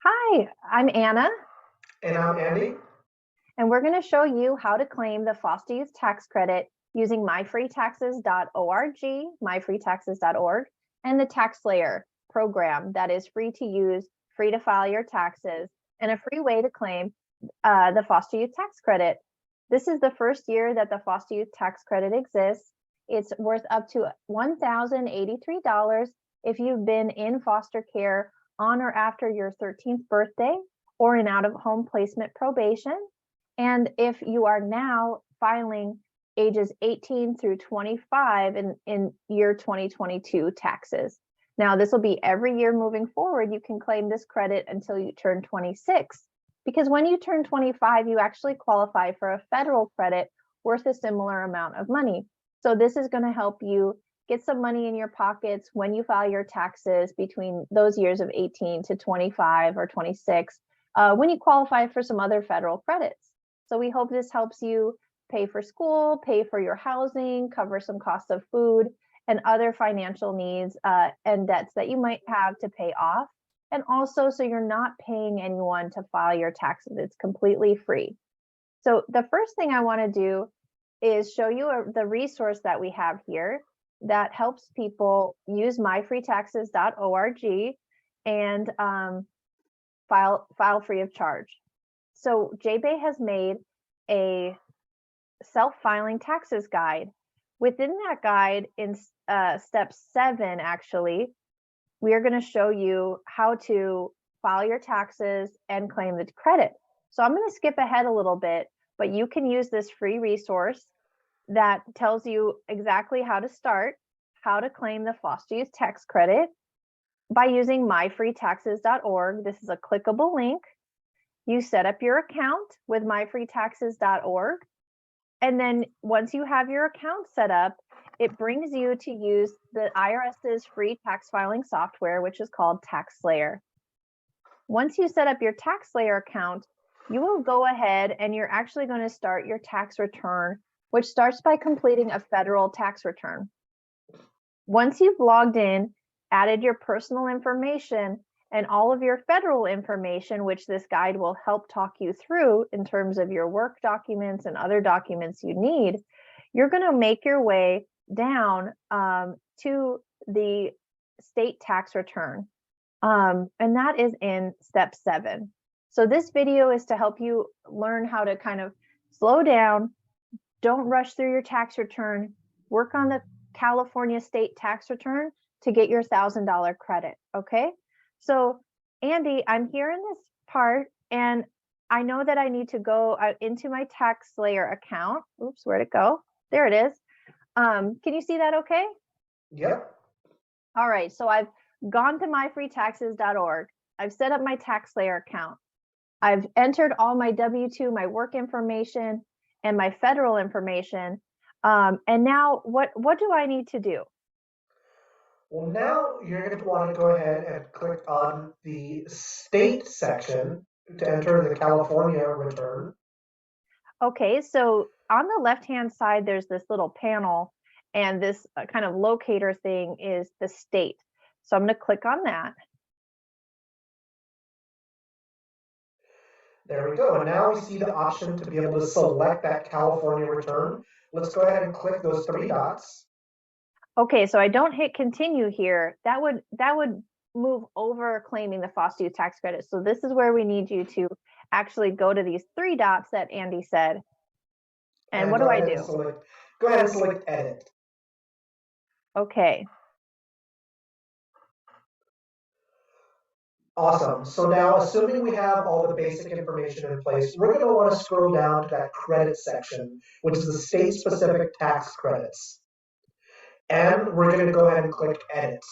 Hi, I'm Anna, And I'm Andy. and we're going to show you how to claim the foster youth tax credit using myfreetaxes.org, myfreetaxes.org, and the TaxSlayer program that is free to use, free to file your taxes, and a free way to claim the foster youth tax credit. This is the first year that the foster youth tax credit exists. It's worth up to $1,083 if you've been in foster care on or after your 13th birthday or in out-of-home placement probation. And if you are now filing ages 18 through 25 in year 2022 taxes. Now, this will be every year moving forward. You can claim this credit until you turn 26, because when you turn 25, you actually qualify for a federal credit worth a similar amount of money. So this is going to help you get some money in your pockets when you file your taxes between those years of 18 to 25 or 26, when you qualify for some other federal credits. So we hope this helps you pay for school, pay for your housing, cover some costs of food and other financial needs and debts that you might have to pay off. And also, so you're not paying anyone to file your taxes. It's completely free. So the first thing I want to do is show you the resource that we have here that helps people use myfreetaxes.org and file free of charge. So JBay has made a self-filing taxes guide. Within that guide, in step 7, actually, we are going to show you how to file your taxes and claim the credit. So I'm going to skip ahead a little bit, but you can use this free resource that tells you exactly how to start, how to claim the foster youth tax credit by using myfreetaxes.org. This is a clickable link. You set up your account with myfreetaxes.org. And then once you have your account set up, it brings you to use the IRS's free tax filing software, which is called TaxSlayer. Once you set up your TaxSlayer account, you will go ahead and you're actually going to start your tax return, which starts by completing a federal tax return. Once you've logged in, added your personal information and all of your federal information, which this guide will help talk you through in terms of your work documents and other documents you need, you're going to make your way down to the state tax return. And that is in step 7. So this video is to help you learn how to kind of slow down, don't rush through your tax return, work on the California state tax return to get your $1,000 credit, okay? So Andy, I'm here in this part and I know that I need to go into my TaxSlayer account. Oops, where'd it go? There it is. Can you see that okay? Yep. All right, so I've gone to myfreetaxes.org. I've set up my TaxSlayer account. I've entered all my W-2, my work information, and my federal information. And now what do I need to do? Well, now you're going to want to go ahead and click on the state section to enter the California return. Okay, so on the left-hand side, there's this little panel, and this kind of locator thing is the state. So I'm going to click on that. There we go. And now we see the option to be able to select that California return. Let's go ahead and click those 3 dots. Okay, so I don't hit continue here. That would move over claiming the foster youth tax credit. So this is where we need you to actually go to these 3 dots that Andy said. And what do I do? Go ahead and select edit. Okay. Awesome. So now, assuming we have all the basic information in place, we're going to want to scroll down to that credit section, which is the state-specific tax credits. And we're going to go ahead and click edit.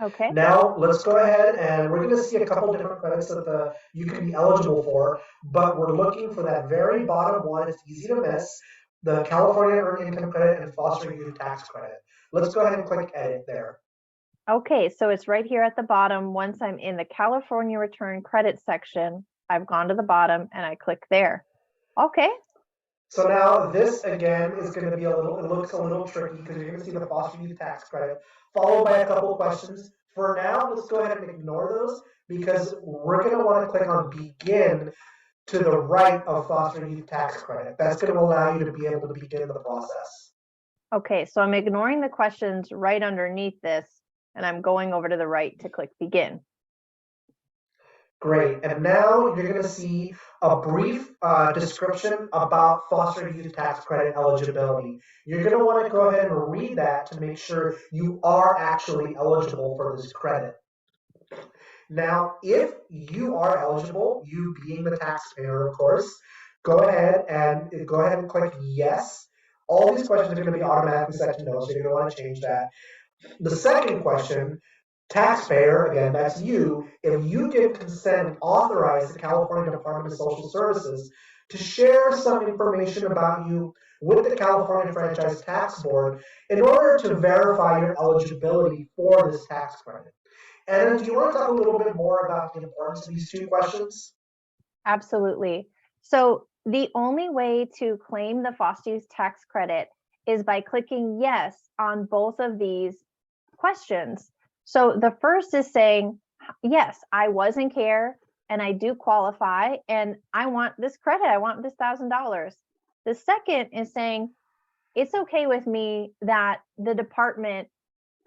Okay. Now, let's go ahead and we're going to see a couple different credits that you can be eligible for, but we're looking for that very bottom one. It's easy to miss, the California Earned Income Credit and Foster Youth Tax Credit. Let's go ahead and click edit there. Okay, so it's right here at the bottom. Once I'm in the California return credit section, I've gone to the bottom and I click there. Okay. So now this again is going to be it looks a little tricky because you're going to see the foster youth tax credit, followed by a couple of questions. For now, let's go ahead and ignore those because we're going to want to click on begin to the right of foster youth tax credit. That's going to allow you to be able to begin the process. Okay, so I'm ignoring the questions right underneath this, and I'm going over to the right to click begin. Great. And now you're going to see a brief description about foster youth tax credit eligibility. You're going to want to go ahead and read that to make sure you are actually eligible for this credit. Now, if you are eligible, you being the taxpayer, of course, go ahead and click yes. All these questions are going to be automatically set to no, so you're going to want to change that. The second question, taxpayer, again, that's you, if you give consent and authorize the California Department of Social Services to share some information about you with the California Franchise Tax Board in order to verify your eligibility for this tax credit. Anna, do you want to talk a little bit more about the importance of these two questions? Absolutely. So the only way to claim the foster youth tax credit is by clicking yes on both of these questions. So the first is saying, yes, I was in care and I do qualify and I want this credit. I want this $1,000. The second is saying, it's okay with me that the department,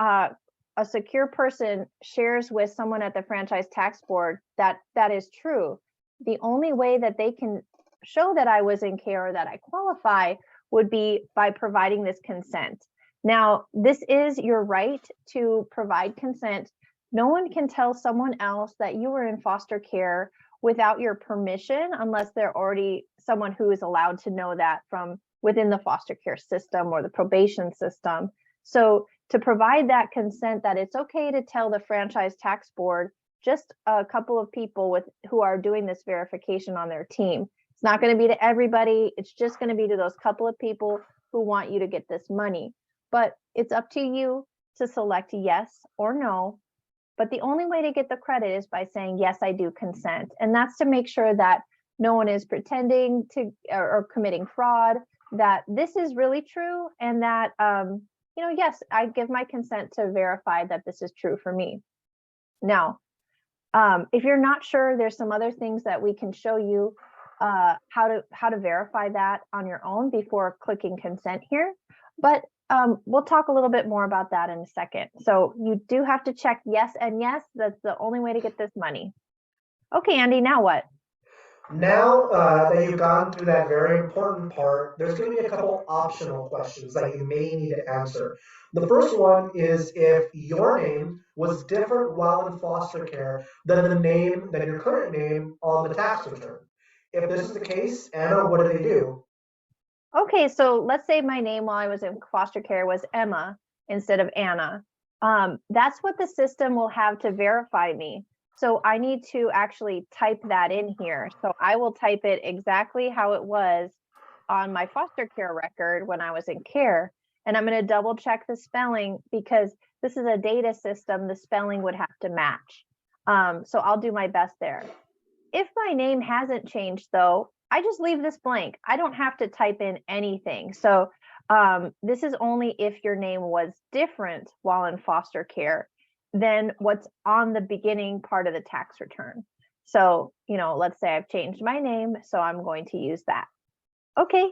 a secure person shares with someone at the franchise tax board that that is true. The only way that they can show that I was in care or that I qualify would be by providing this consent. Now, this is your right to provide consent. No one can tell someone else that you were in foster care without your permission unless they're already someone who is allowed to know that from within the foster care system or the probation system. So to provide that consent that it's okay to tell the franchise tax board just a couple of people with who are doing this verification on their team. It's not going to be to everybody. It's just going to be to those couple of people who want you to get this money. But it's up to you to select yes or no. But the only way to get the credit is by saying, yes, I do consent. And that's to make sure that no one is pretending to or committing fraud, that this is really true and that, yes, I give my consent to verify that this is true for me. Now, if you're not sure, there's some other things that we can show you how to verify that on your own before clicking consent here. But we'll talk a little bit more about that in a second. So you do have to check yes and yes. That's the only way to get this money. Okay, Andy, now what? Now that you've gone through that very important part, there's going to be a couple optional questions that you may need to answer. The first one is if your name was different while in foster care than your current name on the tax return. If this is the case, Anna, what do they do? Okay, so let's say my name while I was in foster care was Emma instead of Anna. That's what the system will have to verify me. So I need to actually type that in here. So I will type it exactly how it was on my foster care record when I was in care. And I'm going to double check the spelling because this is a data system, the spelling would have to match. So I'll do my best there. If my name hasn't changed though, I just leave this blank. I don't have to type in anything. So this is only if your name was different while in foster care than what's on the beginning part of the tax return. So, let's say I've changed my name, so I'm going to use that. Okay.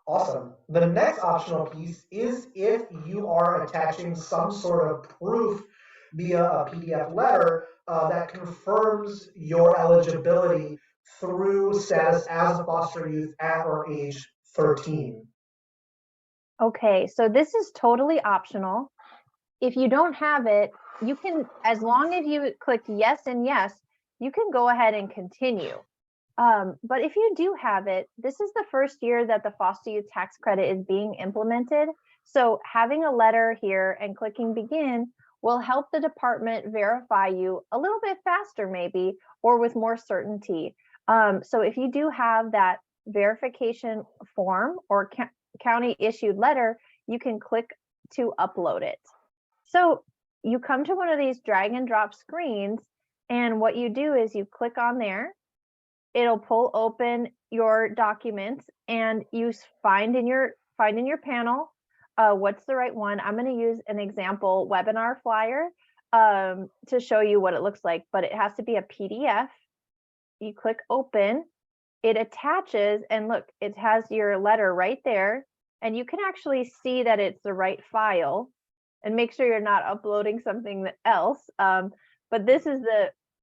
Awesome. The next optional piece is if you are attaching some sort of proof via a PDF letter that confirms your eligibility through status as a foster youth at or age 13. Okay, so this is totally optional. If you don't have it, you can, as long as you clicked yes and yes, you can go ahead and continue. But if you do have it, this is the first year that the foster youth tax credit is being implemented. So having a letter here and clicking begin will help the department verify you a little bit faster maybe, or with more certainty. So if you do have that verification form or county issued letter, you can click to upload it. So you come to one of these drag and drop screens, and what you do is you click on there. It'll pull open your documents and you find in your panel what's the right one. I'm going to use an example webinar flyer to show you what it looks like, but it has to be a PDF. You click open, it attaches, and look, it has your letter right there, and you can actually see that it's the right file, and make sure you're not uploading something else. But this is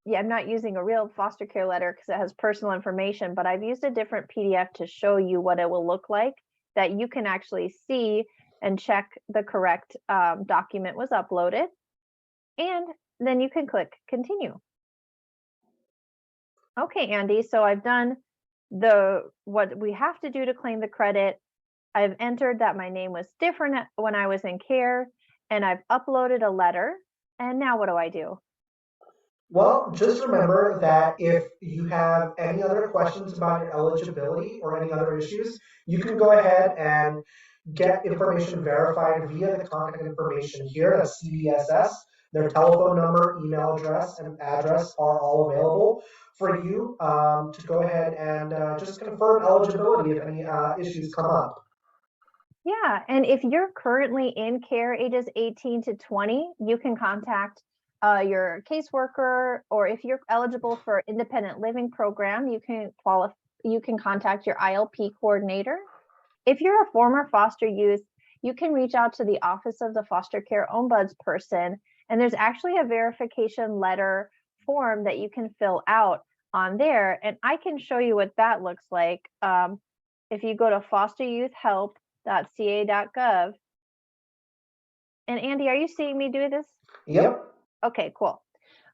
yeah, I'm not using a real foster care letter because it has personal information, but I've used a different PDF to show you what it will look like, that you can actually see and check the correct document was uploaded. And then you can click continue. Okay, Andy, so I've done what we have to do to claim the credit. I've entered that my name was different when I was in care, and I've uploaded a letter. And now what do I do? Well, just remember that if you have any other questions about your eligibility or any other issues, you can go ahead and get information verified via the contact information here. That's CBSS. Their telephone number, email address, and address are all available for you to go ahead and just confirm eligibility if any issues come up. Yeah, and if you're currently in care ages 18 to 20, you can contact your caseworker, or if you're eligible for independent living program, you can contact your ILP coordinator. If you're a former foster youth, you can reach out to the Office of the Foster Care Ombudsperson, and there's actually a verification letter form that you can fill out on there, and I can show you what that looks like. If you go to fosteryouthhelp.ca.gov, and Andy, are you seeing me do this? Yep. Okay, cool.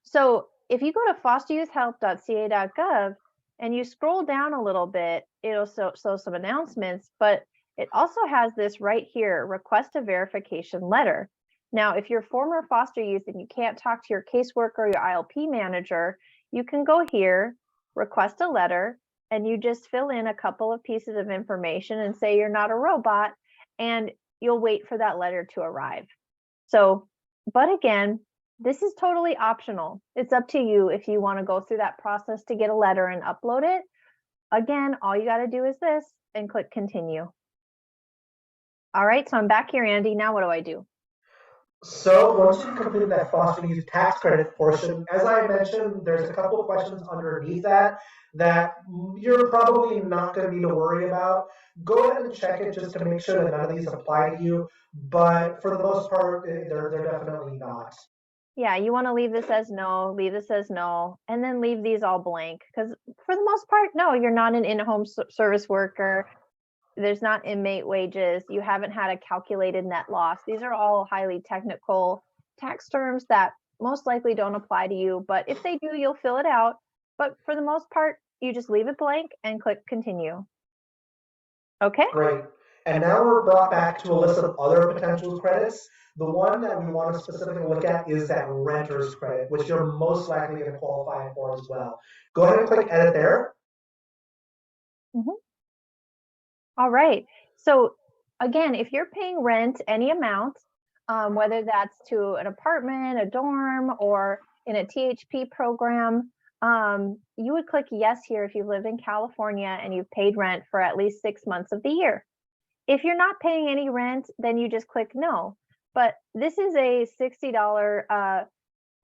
So if you go to fosteryouthhelp.ca.gov and you scroll down a little bit, it'll show some announcements, but it also has this right here, request a verification letter. Now, if you're former foster youth and you can't talk to your caseworker or your ILP manager, you can go here, request a letter, and you just fill in a couple of pieces of information and say you're not a robot, and you'll wait for that letter to arrive. So, but again, this is totally optional. It's up to you if you want to go through that process to get a letter and upload it. Again, all you got to do is this and click continue. All right, so I'm back here, Andy. Now what do I do? So once you've completed that foster youth tax credit portion, as I mentioned, there's a couple of questions underneath that you're probably not going to need to worry about. Go ahead and check it just to make sure that none of these apply to you. But for the most part, they're definitely not. Yeah, you want to leave this as no, leave this as no, and then leave these all blank, because for the most part, no, you're not an in-home service worker. There's not inmate wages. You haven't had a calculated net loss. These are all highly technical tax terms that most likely don't apply to you, but if they do, you'll fill it out. But for the most part, you just leave it blank and click continue. Okay. Great. And now we're brought back to a list of other potential credits. The one that we want to specifically look at is that renter's credit, which you're most likely going to qualify for as well. Go ahead and click edit there. All right. So again, if you're paying rent, any amount, whether that's to an apartment, a dorm, or in a THP program, you would click yes here if you live in California and you've paid rent for at least 6 months of the year. If you're not paying any rent, then you just click no. But this is a $60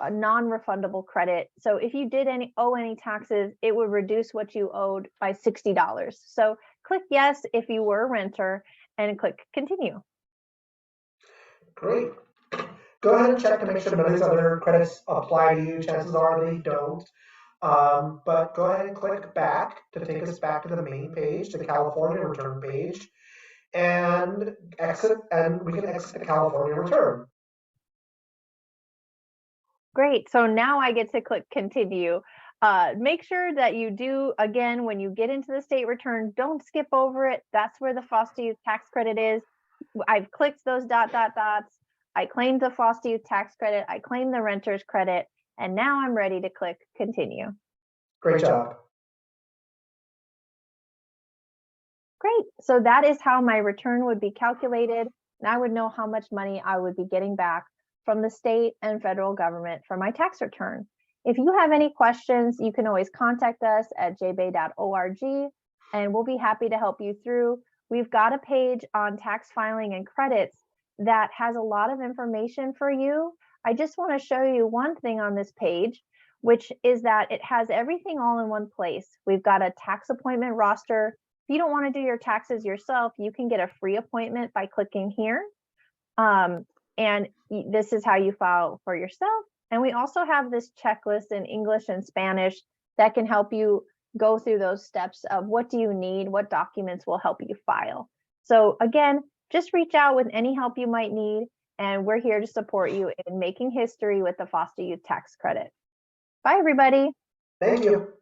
a non-refundable credit. So if you did owe any taxes, it would reduce what you owed by $60. So click yes if you were a renter and click continue. Great. Go ahead and check to make sure none of these other credits apply to you. Chances are they don't. But go ahead and click back to take us back to the main page, the California return page, and exit, and we can exit the California return. Great. So now I get to click continue. Make sure that you do, again, when you get into the state return, don't skip over it. That's where the foster youth tax credit is. I've clicked those dots. I claimed the foster youth tax credit. I claimed the renter's credit. And now I'm ready to click continue. Great job. Great. So that is how my return would be calculated. And I would know how much money I would be getting back from the state and federal government for my tax return. If you have any questions, you can always contact us at jbay.org. and we'll be happy to help you through. We've got a page on tax filing and credits that has a lot of information for you. I just want to show you one thing on this page, which is that it has everything all in one place. We've got a tax appointment roster. If you don't want to do your taxes yourself, you can get a free appointment by clicking here. And this is how you file for yourself. And we also have this checklist in English and Spanish that can help you go through those steps of what do you need, what documents will help you file. So again, just reach out with any help you might need, and we're here to support you in making history with the foster youth tax credit. Bye, everybody. Thank you.